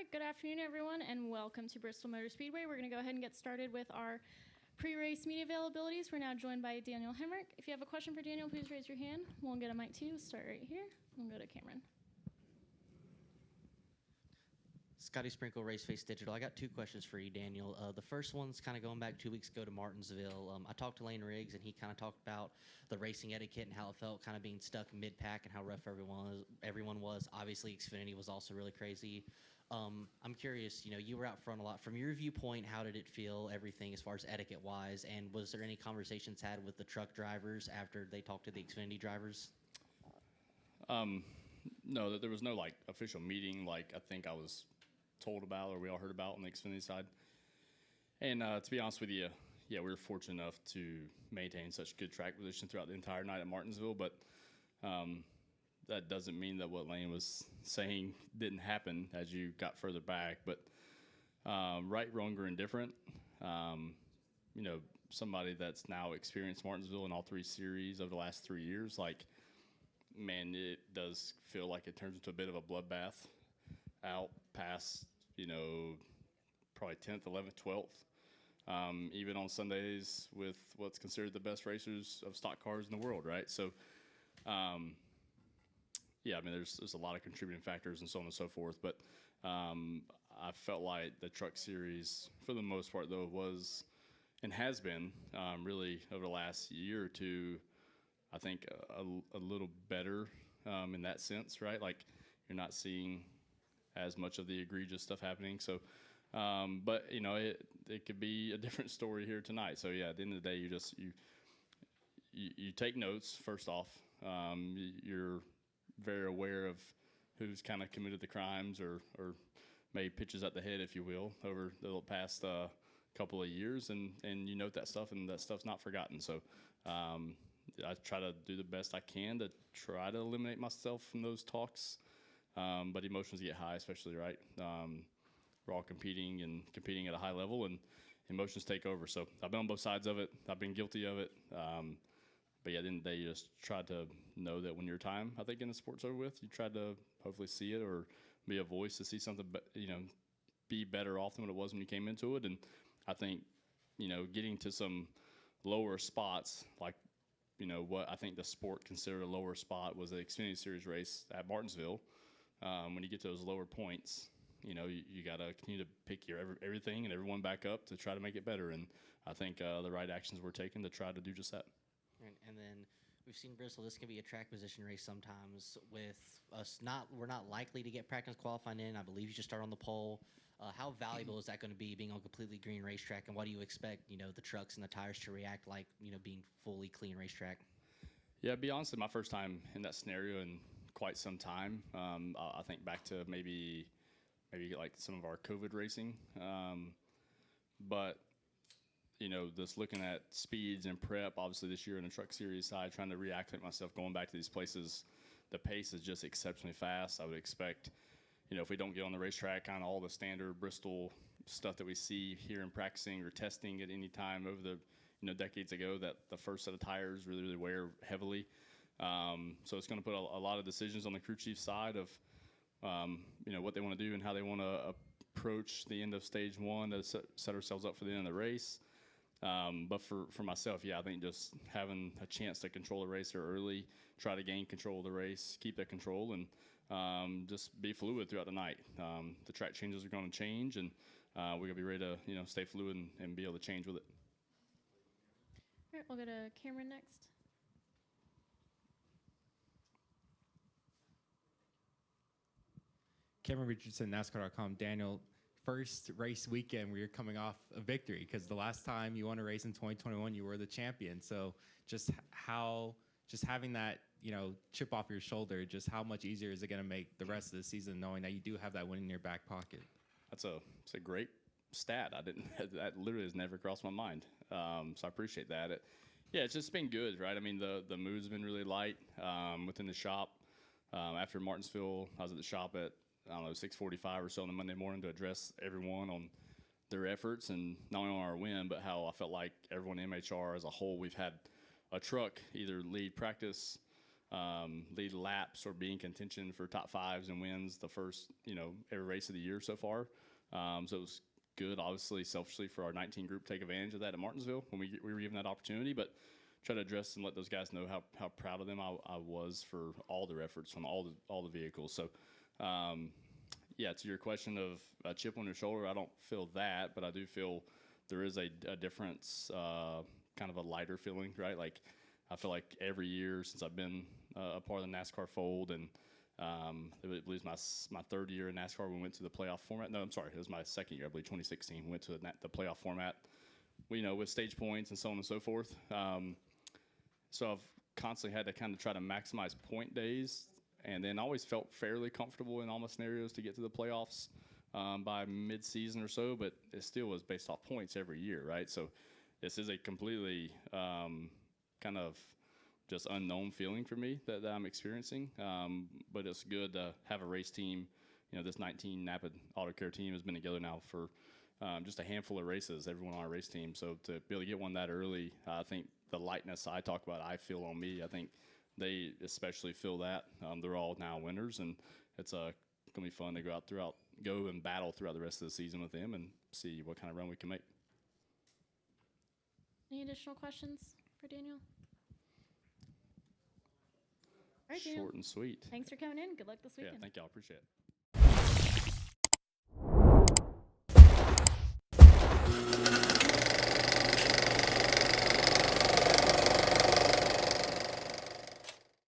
right, good afternoon, everyone, and welcome to Bristol Motor Speedway. We're going to go ahead and get started with our pre-race media availabilities. We're now joined by Daniel Hemric. If you have a question for Daniel, please raise your hand. We'll get a mic to you. We'll start right here. We'll go to Cameron. Scotty Sprinkle, Raceface Digital. I got two questions for you, Daniel. The first one's kind of going back 2 weeks ago to Martinsville. I talked to Lane Riggs, and he kind of talked about the racing etiquette and how it felt kind of being stuck mid-pack and how rough everyone was. Obviously, Xfinity was also really crazy. I'm curious, you were out front a lot. From your viewpoint, how did it feel, everything as far as etiquette-wise? And was there any conversations had with the truck drivers after they talked to the Xfinity drivers? No, there was no, official meeting like I think I was told about or we all heard about on the Xfinity side. And to be honest with you, yeah, we were fortunate enough to maintain such good track position throughout the entire night at Martinsville, but that doesn't mean that what Lane was saying didn't happen as you got further back. But right, wrong, or indifferent, somebody that's now experienced Martinsville in all three series over the last 3 years, man, it does feel like it turns into a bit of a bloodbath out past, probably 10th, 11th, 12th. Even on Sundays with what's considered the best racers of stock cars in the world, right? So, yeah, I mean, there's a lot of contributing factors and so on and so forth. But I felt like the truck series, for the most part, though, was and has been really over the last year or two, I think, a little better in that sense, right? Like, you're not seeing as much of the egregious stuff happening. So, but, it could be a different story here tonight. So, yeah, at the end of the day, you take notes, first off. You're very aware of who's kind of committed the crimes or made pitches at the head, if you will, over the past couple of years. And you note that stuff, and that stuff's not forgotten. So, I try to do the best I can to try to eliminate myself from those talks. But emotions get high, especially, right? We're all competing at a high level, and emotions take over. So I've been on both sides of it. I've been guilty of it. But yeah, at the end of the day, you just try to know that when your time, I think, in the sport's over with, you try to hopefully see it or be a voice to see something, be better off than what it was when you came into it. And I think, getting to some lower spots, what I think the sport considered a lower spot was the Xfinity Series race at Martinsville. When you get to those lower points, you got to continue to pick everything and everyone back up to try to make it better. And I think the right actions were taken to try to do just that. And then we've seen Bristol. This can be a track position race sometimes. With us, we're not likely to get practice qualifying in. I believe you should start on the pole. How valuable is that going to be, being on a completely green racetrack? And what do you expect, the trucks and the tires to react like, being fully clean racetrack? Yeah, to be honest, my first time in that scenario in quite some time. I think back to maybe like some of our COVID racing. But just looking at speeds and prep, obviously this year in the truck series side, trying to reacclimate myself, going back to these places, the pace is just exceptionally fast. I would expect, if we don't get on the racetrack, kind of all the standard Bristol stuff that we see here in practicing or testing at any time over the decades ago, that the first set of tires really wear heavily. So it's going to put a lot of decisions on the crew chief side of, what they want to do and how they want to approach the end of stage one to set ourselves up for the end of the race. But for myself, yeah, I think just having a chance to control the race early, try to gain control of the race, keep that control, and just be fluid throughout the night. The track changes are going to change, and we're going to be ready to stay fluid and be able to change with it. All right, we'll go to Cameron next. Cameron Richardson, NASCAR.com. Daniel, first race weekend where you're coming off a victory, because the last time you won a race in 2021, you were the champion. So just having that, chip off your shoulder, just how much easier is it going to make the rest of the season knowing that you do have that win in your back pocket? It's a great stat. That literally has never crossed my mind. So I appreciate that. It's just been good, right? I mean, the mood's been really light within the shop. After Martinsville, I was at the shop at 6:45 or so on the Monday morning to address everyone on their efforts, and not only on our win, but how I felt like everyone in MHR as a whole, we've had a truck either lead practice lead laps or be in contention for top fives and wins the first, every race of the year so far. So it was good, obviously, selfishly for our 19 group to take advantage of that at Martinsville when we were given that opportunity, but try to address and let those guys know how proud of them I was for all their efforts on all the vehicles. So, yeah, to your question of a chip on your shoulder, I don't feel that, but I do feel there is a difference, kind of a lighter feeling, right? Like, I feel like every year since I've been a part of the NASCAR fold, and I believe my third year in NASCAR, we went to the playoff format. No, I'm sorry, it was my second year, I believe 2016. We went to the playoff format, with stage points and so on and so forth. So I've constantly had to kind of try to maximize point days, and then always felt fairly comfortable in all my scenarios to get to the playoffs by mid-season or so, but it still was based off points every year, right? So this is a completely kind of just unknown feeling for me that I'm experiencing, but it's good to have a race team. This 19 Napa Auto Care team has been together now for just a handful of races, everyone on our race team. So to be able to get one that early, I think the lightness I talk about, I feel on me, I think they especially feel that. They're all now winners, and it's going to be fun to go and battle throughout the rest of the season with them and see what kind of run we can make. Any additional questions for Daniel? All right, Daniel. Short and sweet. Thanks for coming in. Good luck this weekend. Yeah, thank y'all. Appreciate it.